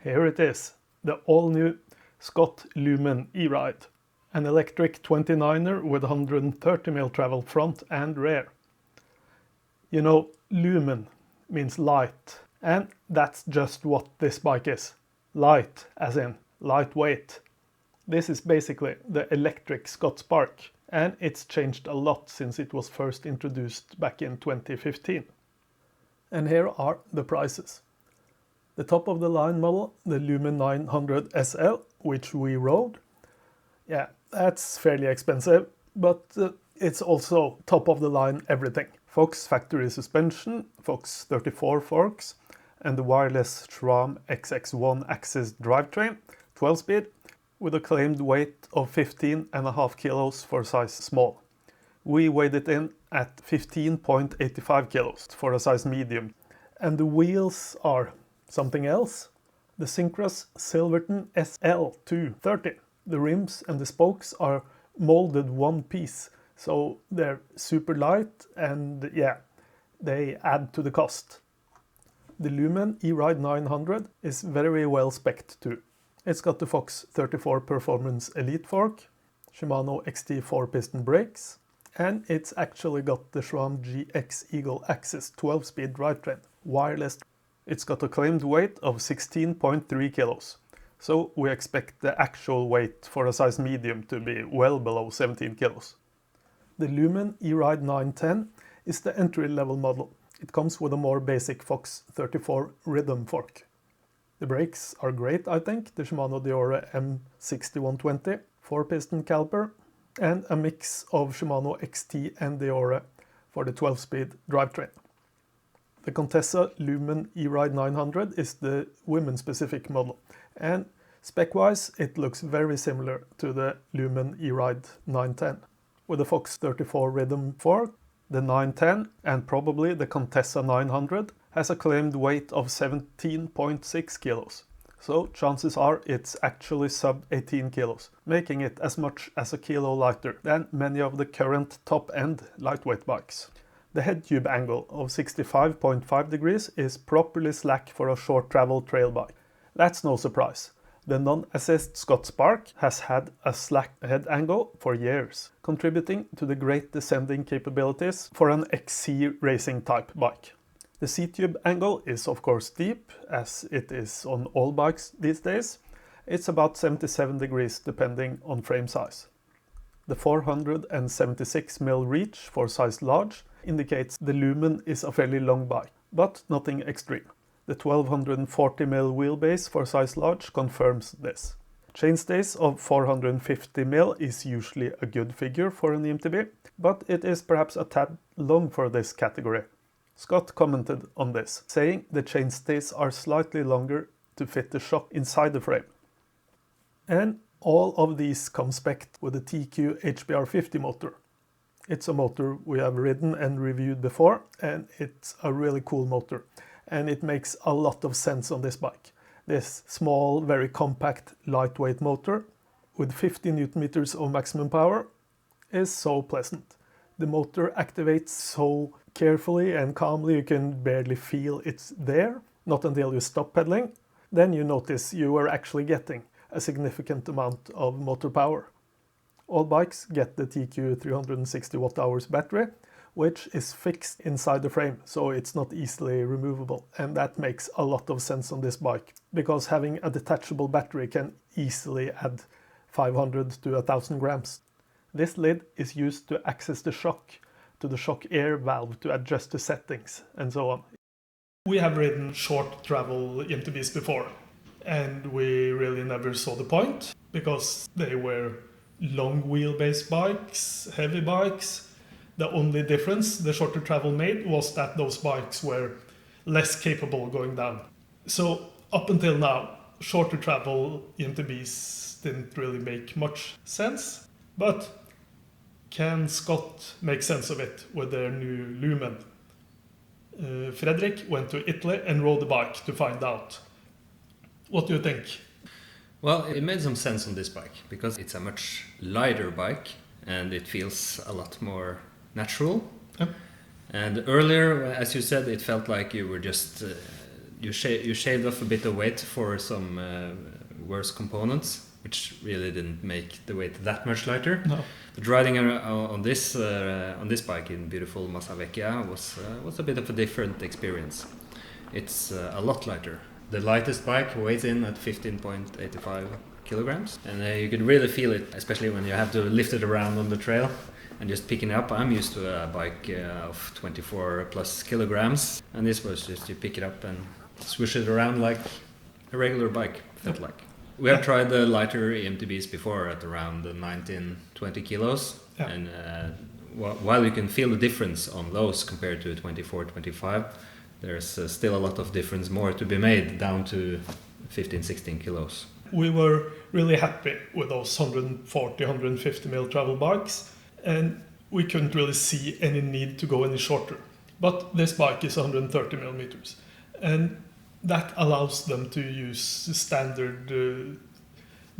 Here it is, the all-new Scott Lumen eRide, an electric 29er with 130mm travel front and rear. You know, lumen means light, and that's just what this bike is. Light, as in lightweight. This is basically the electric Scott Spark, and it's changed a lot since it was first introduced back in 2015. And here are the prices. The top of the line model, the Lumen 900 SL, which we rode, yeah, that's fairly expensive, but it's also top of the line everything. Fox factory suspension, Fox 34 forks, and the wireless SRAM XX1 axis drivetrain, 12-speed, with a claimed weight of 15.5 kilos for size small. We weighed it in at 15.85 kilos for a size medium. And the wheels are something else. The Syncros Silverton SL230. The rims and the spokes are molded one piece, so they're super light and yeah, they add to the cost. The Lumen eRide 900 is very well spec'd too. It's got the Fox 34 Performance Elite fork, Shimano XT 4-piston brakes, and it's actually got the SRAM GX Eagle Axis 12-speed drivetrain, wireless. It's got a claimed weight of 16.3 kilos, so we expect the actual weight for a size medium to be well below 17 kilos. The Lumen eRide 910 is the entry-level model. It comes with a more basic Fox 34 Rhythm fork. The brakes are great, I think. The Shimano Deore M6120 4-piston caliper, and a mix of Shimano XT and Deore for the 12-speed drivetrain. The Contessa Lumen eRide 900 is the women-specific model, and spec-wise it looks very similar to the Lumen eRide 910. With the Fox 34 Rhythm fork, the 910 and probably the Contessa 900 has a claimed weight of 17.6 kilos. So chances are it's actually sub 18 kilos, making it as much as a kilo lighter than many of the current top-end lightweight bikes. The head tube angle of 65.5 degrees is properly slack for a short travel trail bike. That's no surprise. The non-assist Scott Spark has had a slack head angle for years, contributing to the great descending capabilities for an XC racing type bike. The C-tube angle is of course deep, as it is on all bikes these days. It's about 77 degrees depending on frame size. The 476mm reach for size large indicates the Lumen is a fairly long bike, but nothing extreme. The 1240mm wheelbase for size large confirms this. Chainstays of 450mm is usually a good figure for an EMTB, but it is perhaps a tad long for this category. Scott commented on this, saying the chainstays are slightly longer to fit the shock inside the frame. And all of these come spec'd with a TQ HPR50 motor. It's a motor we have ridden and reviewed before, and it's a really cool motor. And it makes a lot of sense on this bike. This small, very compact, lightweight motor with 50 Nm of maximum power is so pleasant. The motor activates so carefully and calmly you can barely feel it's there, not until you stop pedaling. Then you notice you are actually getting a significant amount of motor power. All bikes get the TQ 360 Wh battery, which is fixed inside the frame, so it's not easily removable. And that makes a lot of sense on this bike, because having a detachable battery can easily add 500 to 1000 grams. This lid is used to access the shock to the shock air valve to adjust the settings and so on. We have ridden short travel EMTBs before, and we really never saw the point, because they were long wheelbase bikes, heavy bikes. The only difference the shorter travel made was that those bikes were less capable going down. So up until now, shorter travel EMTBs didn't really make much sense. But can Scott make sense of it with their new Lumen? Fredrik went to Italy and rode the bike to find out. What do you think? Well, it made some sense on this bike because it's a much lighter bike and it feels a lot more natural. Yeah. And earlier, as you said, it felt like you were just you shaved off a bit of weight for some worse components, which really didn't make the weight that much lighter. No. But riding on this bike in beautiful Massa Vecchia was a bit of a different experience. It's a lot lighter. The lightest bike weighs in at 15.85 kilograms, and you could really feel it, especially when you have to lift it around on the trail and just picking it up. I'm used to a bike of 24 plus kilograms, and this was just you pick it up and swish it around like a regular bike felt like. We have tried the lighter EMTBs before at around 19-20 kilos, and while you can feel the difference on those compared to 24-25, there's still a lot of difference more to be made down to 15-16 kilos. We were really happy with those 140-150 mil travel bikes, and we couldn't really see any need to go any shorter. But this bike is 130 millimeters, and that allows them to use standard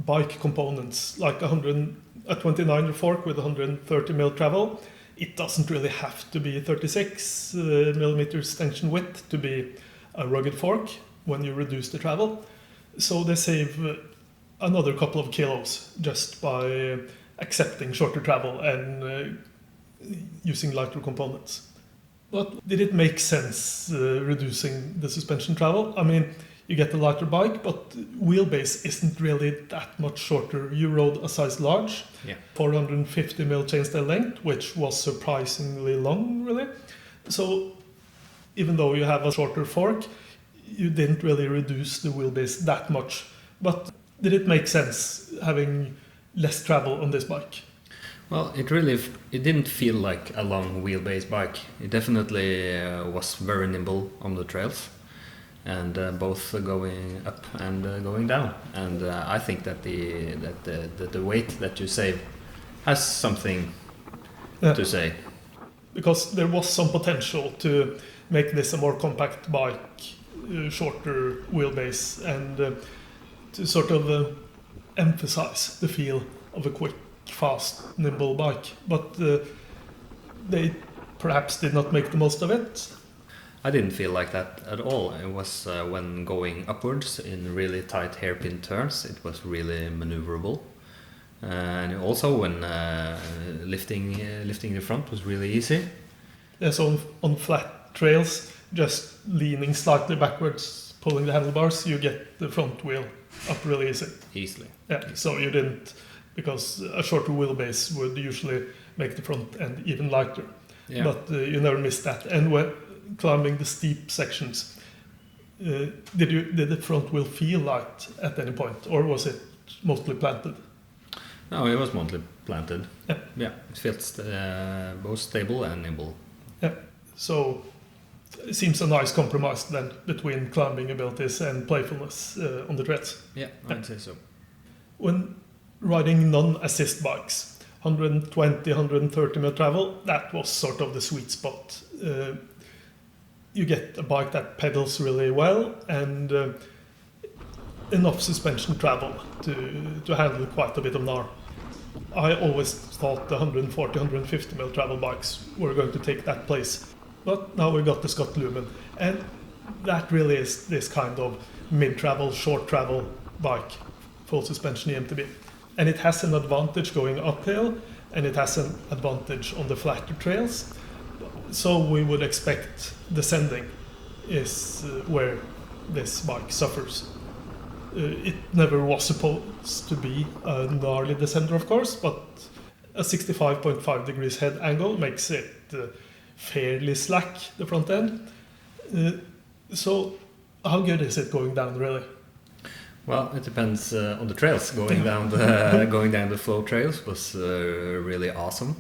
bike components like a 29er fork with 130 mil travel. It doesn't really have to be 36 millimeters tension width to be a rugged fork when you reduce the travel. So they save another couple of kilos just by accepting shorter travel and using lighter components. But did it make sense reducing the suspension travel? I mean, you get a lighter bike, but wheelbase isn't really that much shorter. You rode a size large, 450 mil chainstay length, which was surprisingly long, really. So even though you have a shorter fork, you didn't really reduce the wheelbase that much. But did it make sense having less travel on this bike? Well, it didn't feel like a long wheelbase bike. It definitely was very nimble on the trails, and both going up and going down. And I think that the weight that you save has something to say. Because there was some potential to make this a more compact bike, shorter wheelbase, and to sort of emphasize the feel of a quick, fast, nimble bike. But they perhaps did not make the most of it. I didn't feel like that at all. It was when going upwards in really tight hairpin turns, it was really maneuverable. And also when lifting the front was really easy. Yeah, so on flat trails, just leaning slightly backwards, pulling the handlebars, you get the front wheel up really easy. Easily. Yeah, so you didn't, because a shorter wheelbase would usually make the front end even lighter. Yeah. But you never missed that. And when climbing the steep sections, did the front wheel feel light at any point, or was it mostly planted? No, it was mostly planted. Yeah, yeah, it felt both stable and nimble. Yeah, so it seems a nice compromise then between climbing abilities and playfulness on the trails. Yeah, I'd say so. When riding non-assist bikes, 120, 130 mil travel, that was sort of the sweet spot. You get a bike that pedals really well and enough suspension travel to handle quite a bit of gnar. I always thought the 140, 150 mil travel bikes were going to take that place. But now we got the Scott Lumen, and that really is this kind of mid-travel, short-travel bike, full suspension EMTB. And it has an advantage going uphill, and it has an advantage on the flatter trails. So we would expect descending is where this bike suffers. It never was supposed to be a gnarly descender, of course, but a 65.5 degrees head angle makes it fairly slack, the front end. So how good is it going down, really? Well, it depends on the trails. Going down the flow trails was really awesome,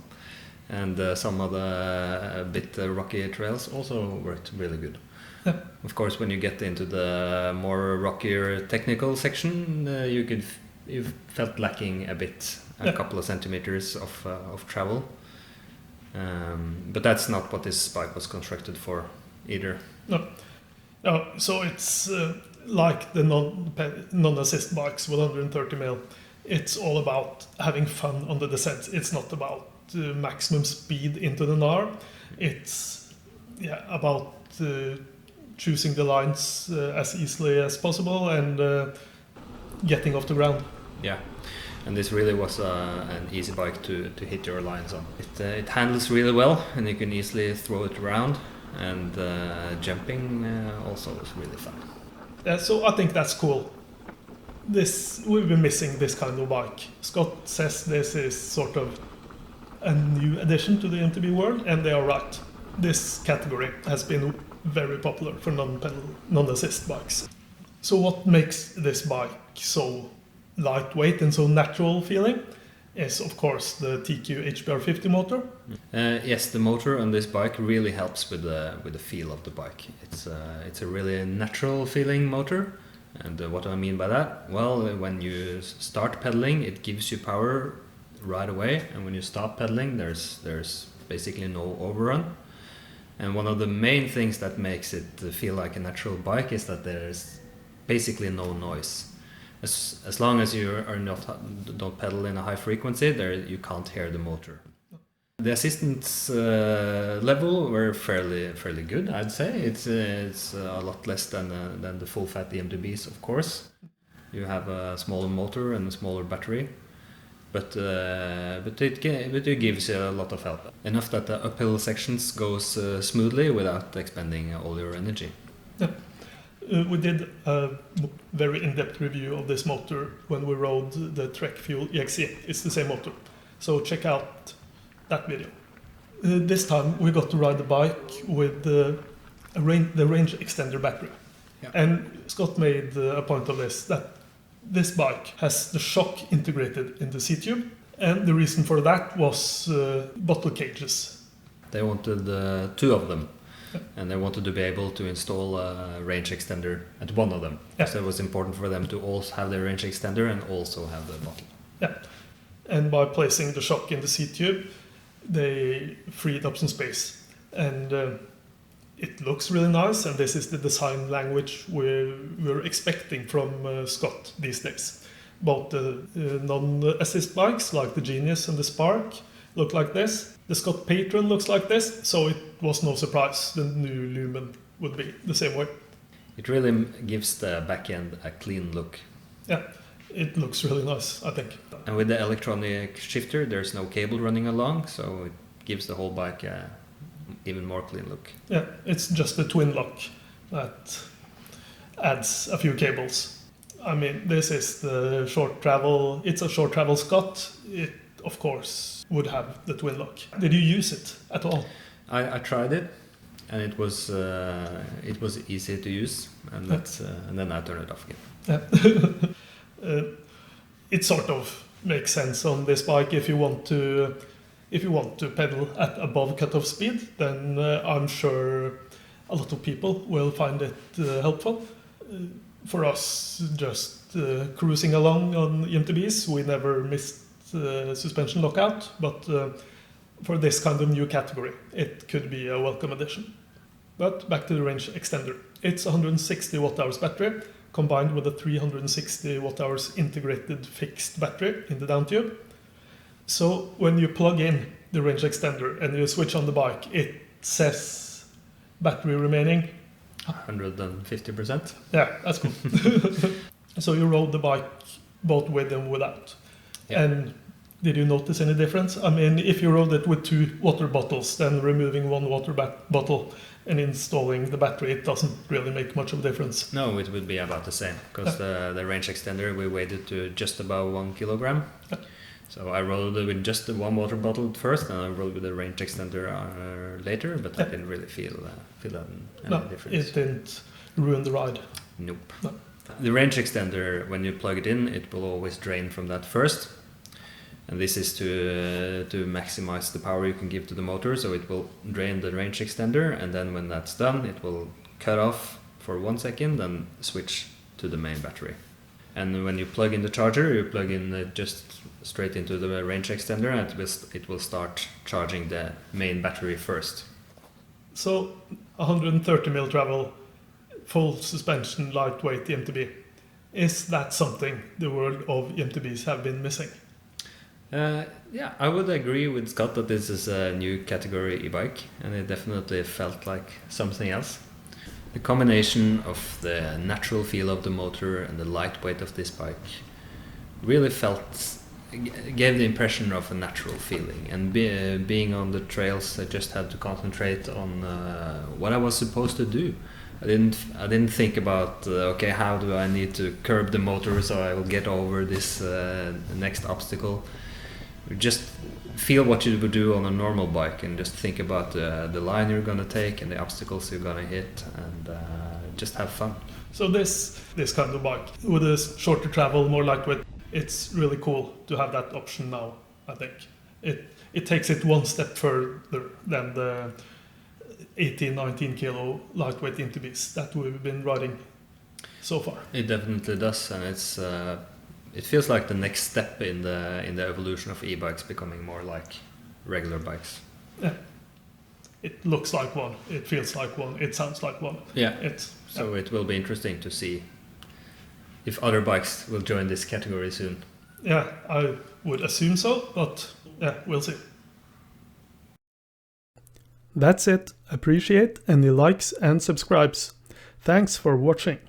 and some of the bit rocky trails also worked really good. Yeah. Of course, when you get into the more rockier technical section, you felt lacking a bit, a couple of centimeters of travel. But that's not what this bike was constructed for either. No. So it's like the non-assist bikes with 130 mil. It's all about having fun on the descent. It's not about maximum speed into the gnar. It's about choosing the lines as easily as possible and getting off the ground. Yeah, and this really was an easy bike to hit your lines on. It handles really well, and you can easily throw it around, and jumping also is really fun. So I think that's cool. We've been missing this kind of bike. Scott says this is sort of a new addition to the EMTB world, and they are right. This category has been very popular for non-pedal, non-assist bikes. So what makes this bike so lightweight and so natural feeling is, of course, the TQ HPR50 motor. Yes, the motor on this bike really helps with the feel of the bike. It's a really natural feeling motor. And what do I mean by that? Well, when you start pedaling, it gives you power right away, and when you stop pedaling, there's basically no overrun. And one of the main things that makes it feel like a natural bike is that there's basically no noise. As long as you don't pedal in a high frequency, you can't hear the motor. The assistance level were fairly good, I'd say. It's a lot less than the full fat EMTBs, of course. You have a smaller motor and a smaller battery, but it gives you a lot of help. Enough that the uphill sections goes smoothly without expending all your energy. Yeah. We did a very in-depth review of this motor when we rode the Trek Fuel EXE. It's the same motor, so check out that video. This time we got to ride the bike with the range extender battery. Yeah. And Scott made a point of this, that this bike has the shock integrated in the C-tube, and the reason for that was bottle cages. They wanted 2 of them, and they wanted to be able to install a range extender at one of them. Yeah. So it was important for them to also have the range extender and also have the bottle. Yeah, and by placing the shock in the C-tube, they freed up some space, and it looks really nice, and this is the design language we're expecting from Scott these days. Both the non-assist bikes like the Genius and the Spark look like this. The Scott Patron looks like this, so it was no surprise the new Lumen would be the same way. It really gives the back end a clean look. Yeah, it looks really nice, I think. And with the electronic shifter, there's no cable running along, so it gives the whole bike a even more clean look. Yeah, it's just the Twinlock that adds a few cables. I mean, this is the short travel. It's a short travel Scott. It, of course, would have the Twinlock. Did you use it at all? I tried it, and it was easy to use, and and then I turned it off again. Yeah. It sort of makes sense on this bike. If you want to pedal at above cutoff speed, then I'm sure a lot of people will find it helpful. For us, just cruising along on EMTBs, we never missed suspension lockout, but for this kind of new category, it could be a welcome addition. But back to the range extender. It's 160 watt-hours battery, combined with a 360 watt-hours integrated fixed battery in the down tube. So when you plug in the range extender and you switch on the bike, it says battery remaining 150%. Yeah, that's cool. So you rode the bike both with and without. Yeah. And did you notice any difference? I mean, if you rode it with 2 water bottles, then removing 1 water bottle and installing the battery, it doesn't really make much of a difference. No, it would be about the same, because the range extender, we weighed it to just about 1 kilogram. Yeah. So I rode with just the 1 water bottle first, and I rode with the range extender later, but I didn't really feel any difference. It didn't ruin the ride. Nope. No. The range extender, when you plug it in, it will always drain from that first. And this is to maximize the power you can give to the motor, so it will drain the range extender, and then when that's done, it will cut off for 1 second and switch to the main battery. And when you plug in the charger, you plug in just straight into the range extender, and it will start charging the main battery first. So 130 mil travel, full suspension, lightweight EMTB. Is that something the world of EMTBs have been missing? Yeah, I would agree with Scott that this is a new category e-bike, and it definitely felt like something else. The combination of the natural feel of the motor and the lightweight of this bike really gave the impression of a natural feeling. And being on the trails, I just had to concentrate on what I was supposed to do. I didn't think about okay, how do I need to curb the motor so I will get over this next obstacle. Just feel what you would do on a normal bike and just think about the line you're gonna take and the obstacles you're gonna hit, and just have fun. So this kind of bike with a shorter travel, more lightweight, it's really cool to have that option now. I think it takes it one step further than the 18-19 kilo lightweight EMTBs that we've been riding so far. It definitely does, and it feels like the next step in the evolution of e-bikes becoming more like regular bikes. Yeah, it looks like one, it feels like one, it sounds like one. Yeah. So it will be interesting to see if other bikes will join this category soon. Yeah, I would assume so, but yeah, we'll see. That's it. Appreciate any likes and subscribes. Thanks for watching.